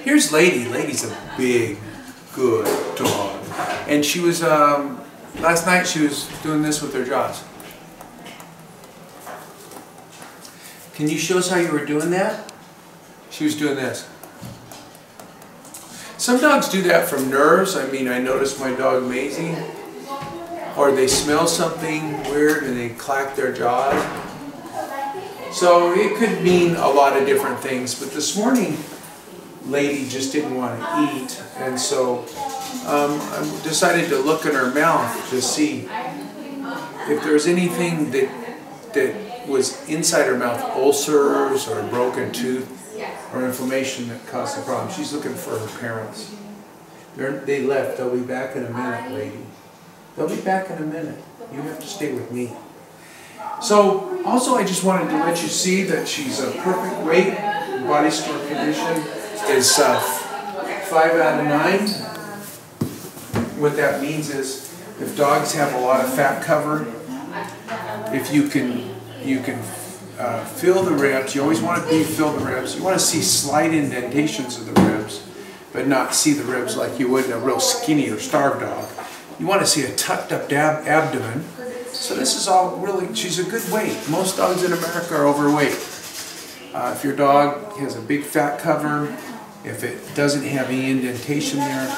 Here's Lady. Lady's a big, good dog. And she was, last night she was doing this with her jaws. Can you show us how you were doing that? She was doing this. Some dogs do that from nerves. I mean, I noticed my dog Maisie, or they smell something weird and they clack their jaws. So it could mean a lot of different things, but this morning Lady just didn't want to eat, and so I decided to look in her mouth to see if there's anything that was inside her mouth, ulcers or a broken tooth or inflammation that caused the problem. She's looking for her parents. They left. They'll be back in a minute, Lady. They'll be back in a minute. You have to stay with me. So, also I just wanted to let you see that she's a perfect weight. Body store condition is 5 out of 9. What that means is, if dogs have a lot of fat cover, if you can fill the ribs. You always want to fill the ribs. You want to see slight indentations of the ribs, but not see the ribs like you would in a real skinny or starved dog. You want to see a tucked up abdomen. So this is all really, she's a good weight. Most dogs in America are overweight. If your dog has a big fat cover, if it doesn't have any indentation there,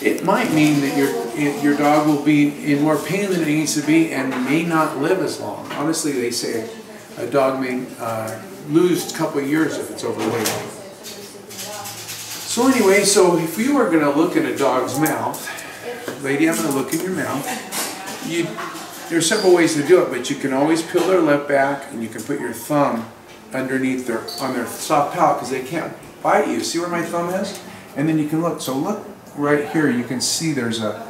it might mean that your dog will be in more pain than it needs to be and may not live as long. Honestly, they say a dog may lose a couple of years if it's overweight. So anyway, so if you were going to look in a dog's mouth, Lady, I'm going to look in your mouth. There are several ways to do it, but you can always peel their lip back, and you can put your thumb underneath on their soft palate because they can't bite you. See where my thumb is? And then you can look. So look right here. You can see there's a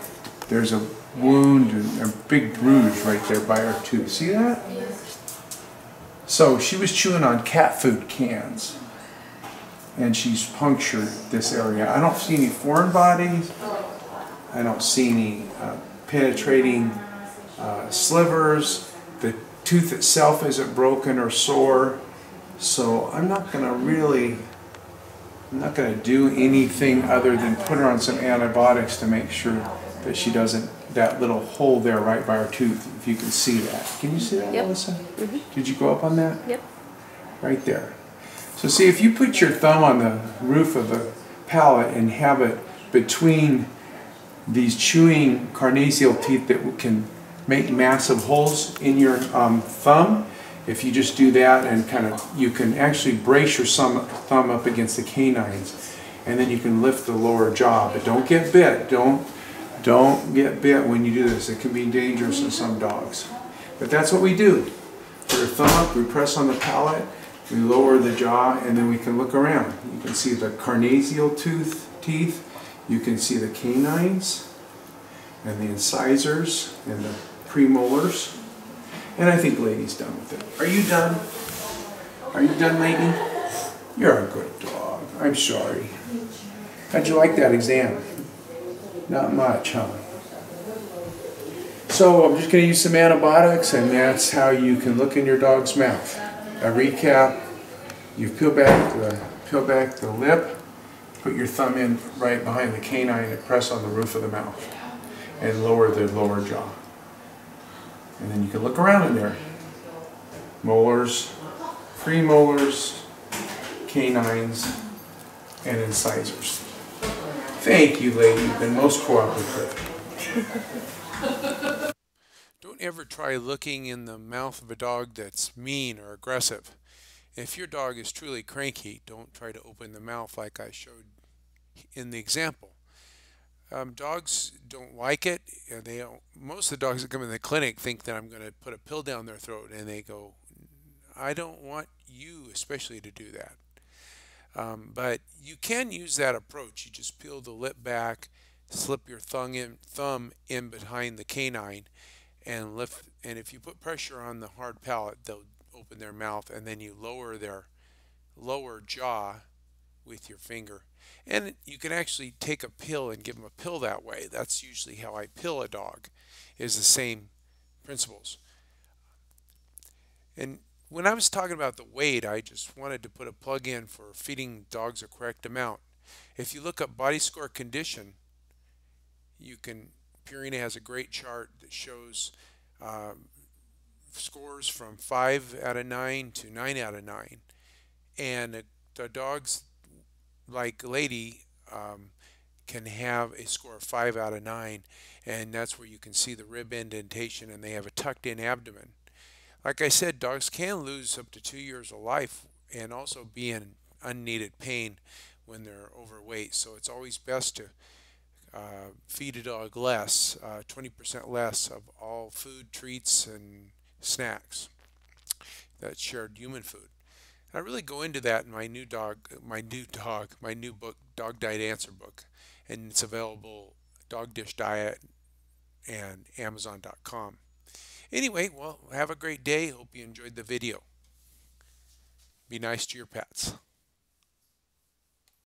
wound and a big bruise right there by her tooth. See that? So she was chewing on cat food cans, and she's punctured this area. I don't see any foreign bodies. I don't see any penetrating slivers. The tooth itself isn't broken or sore. So I'm not going to do anything other than put her on some antibiotics to make sure that she doesn't, that little hole there right by her tooth, if you can see that. Can you see that, yep. Melissa? Mm-hmm. Did you go up on that? Yep. Right there. So see, if you put your thumb on the roof of the palate and have it between these chewing carnassial teeth that can make massive holes in your thumb, if you just do that and you can actually brace your thumb up against the canines, and then you can lift the lower jaw, but don't get bit. Don't get bit when you do this. It can be dangerous in some dogs. But that's what we do. Put our thumb up, we press on the palate, we lower the jaw, and then we can look around. You can see the carnassial teeth, you can see the canines, and the incisors, and the premolars. And I think Lady's done with it. Are you done? Are you done, Lady? You're a good dog. I'm sorry. How'd you like that exam? Not much, huh? So I'm just going to use some antibiotics, and that's how you can look in your dog's mouth. A recap: you peel back the lip, put your thumb in right behind the canine, and press on the roof of the mouth, and lower the lower jaw. And then you can look around in there. Molars, premolars, canines, and incisors. Thank you, Lady. You've been most cooperative. Don't ever try looking in the mouth of a dog that's mean or aggressive. If your dog is truly cranky, don't try to open the mouth like I showed in the example. Dogs don't like it. Most of the dogs that come in the clinic think that I'm going to put a pill down their throat, and they go, I don't want you especially to do that. But you can use that approach. You just peel the lip back, slip your thumb in behind the canine, and lift. And if you put pressure on the hard palate, they'll open their mouth, and then you lower their lower jaw with your finger. And you can actually take a pill and give them a pill that way. That's usually how I pill a dog, is the same principles. And when I was talking about the weight, I just wanted to put a plug in for feeding dogs a correct amount. If you look up body score condition, you can, Purina has a great chart that shows scores from 5 out of 9 to 9 out of 9. And the dogs like Lady can have a score of 5 out of 9, and that's where you can see the rib indentation, and they have a tucked in abdomen. Like I said, dogs can lose up to 2 years of life and also be in unneeded pain when they're overweight. So it's always best to feed a dog less, 20% less of all food, treats, and snacks. That's shared human food. And I really go into that in my new book, Dog Diet Answer book, and it's available Dog Dish Diet and Amazon.com. Anyway, well, have a great day. Hope you enjoyed the video. Be nice to your pets.